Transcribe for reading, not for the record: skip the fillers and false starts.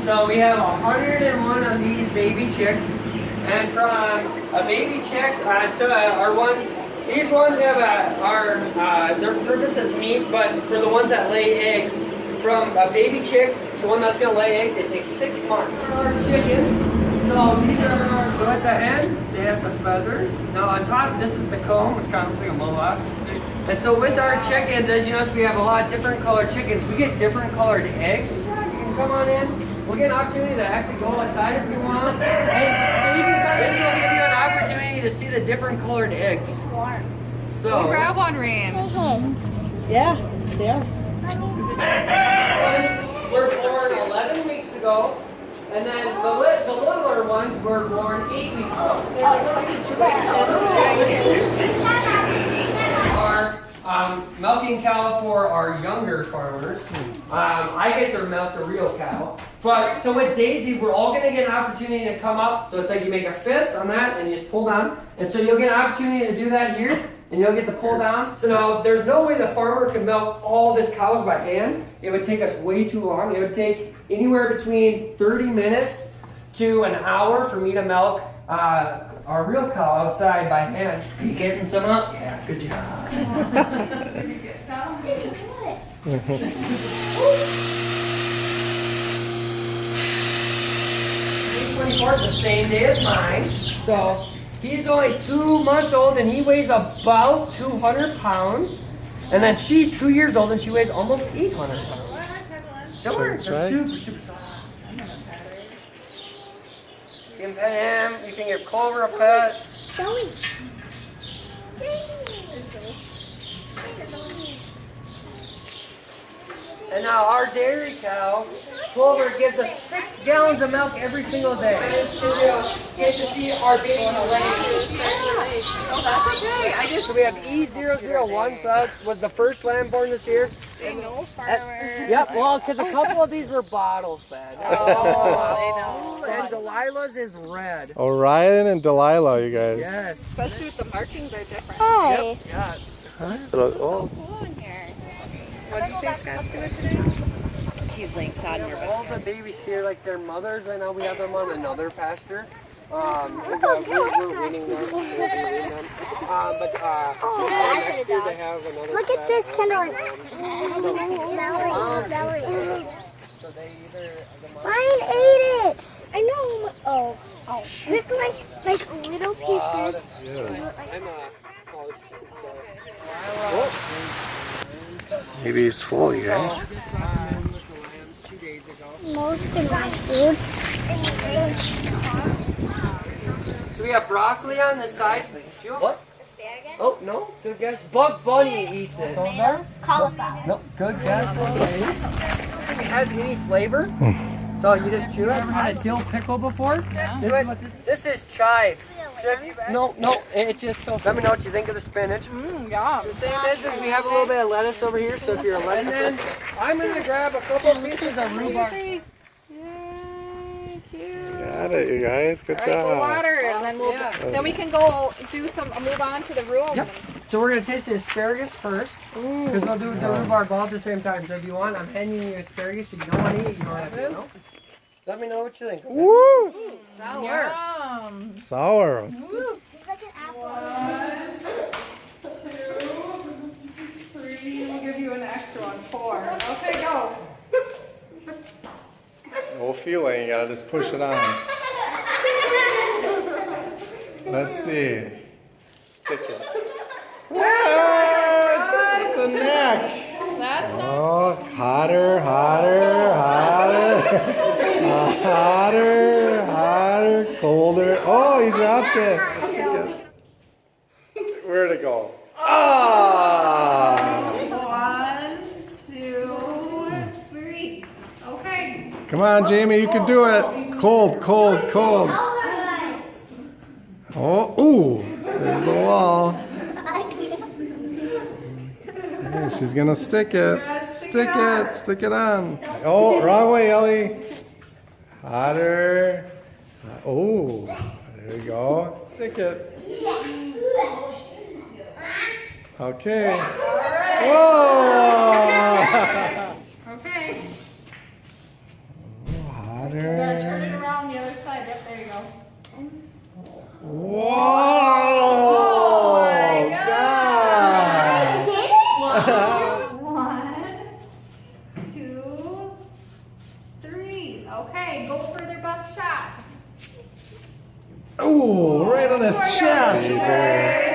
So we have 101 of these baby chicks. And from a baby chick to our ones, these ones have their purpose as meat, but for the ones that lay eggs, from a baby chick to one that's gonna lay eggs, it takes 6 months. Our chickens, so these are so at the end, they have the feathers. Now on top, this is the comb, which kind of looks like a mohawk. And so with our chickens, as you notice, we have a lot of different colored chickens. We get different colored eggs. You can come on in. We'll get an opportunity to actually go outside if you want. So you can come in, we'll give you an opportunity to see the different colored eggs. So Go grab one, Rain. Yeah, yeah. Were born 11 weeks ago, and then the littler ones were born 8 weeks ago. Our milking cow for our younger farmers. I get to milk the real cow. But so with Daisy, we're all gonna get an opportunity to come up. So it's like you make a fist on that and you just pull down. And so you'll get an opportunity to do that here. And you'll get to pull down. So now there's no way the farmer can milk all this cows by hand. It would take us way too long. It would take anywhere between 30 minutes to an hour for me to milk our real cow outside by hand. Are you getting some up? Yeah, good job. 24th, the same day as mine. So he's only 2 months old and he weighs about 200 pounds. And then she's 2 years old and she weighs almost 800 pounds. Don't worry, they're super soft. You can pet him, you can give Clover a pet. Zoe. And now our dairy cow, Clover, gives us 6 gallons of milk every single day. Get to see our baby already. Oh, that's okay. So we have E001, so that was the first lamb born this year. They know farmer. Yep, well, because a couple of these were bottle fed. Oh, they know. And Delilah's is red. Orion and Delilah, you guys. Yes. Especially if the markings are different. Hi. Yep. Yeah. Oh. Cool in here. What did you say Scott's doing today? He's laying sod in your All the backyard. babies here, like their mothers, right now we have them on another pasture. We're weaning them. But next year they have another. Look at this, Kendall. Valerie. So they either Mine ate it. I know. Oh. Look like little pieces. Yes. I'm a college student, so. Maybe he's full, you guys. Just brought them in with the lambs 2 days ago. Most of my food. So we have broccoli on this side. What? Oh, no. Good guess. Bug Bunny eats it. Those are? Cauliflower. No, good guess. It has any flavor. So you just chew it. Ever had a dill pickle before? Yeah. This is chives. No, it's just so. Let me know what you think of the spinach. Yeah. The same business, we have a little bit of lettuce over here, so if you're a lettuce fan, I'm going to grab a couple of pieces of rhubarb. Yay, cute. Got it, you guys. Good All right, go job. water, and then we can go move on to the room. Yep. So we're going to taste the asparagus first, because we'll do the rhubarb all at the same time. So if you want, I'm handing you asparagus. If you don't want to eat it, you don't have to. No? Let me know what you think. Woo! Sour. Yum. Sour. It's like an apple. 1, 2, 3. We'll give you an extra one. 4. Okay, go. No feeling. You gotta just push it on. Let's see. Stick it. What? It's the neck. That's not. Oh, hotter. Hotter. Colder. Oh, you dropped it. Stick it. Where'd it go? Ah! 1, 2, 3. Okay. Come on, Jamie, you can do it. Cold. Oh, ooh, there's the wall. Okay, she's gonna stick it. Stick it on. Oh, wrong way, Ellie. Hotter. Oh, there you go. Stick it. Okay. Whoa! Okay. Oh, You gotta turn it around the other side. Yep, there you go. Whoa! Oh my God! God! 1, 2, 3. Okay, go for their best shot. Oh, right on his For your chest. birthday.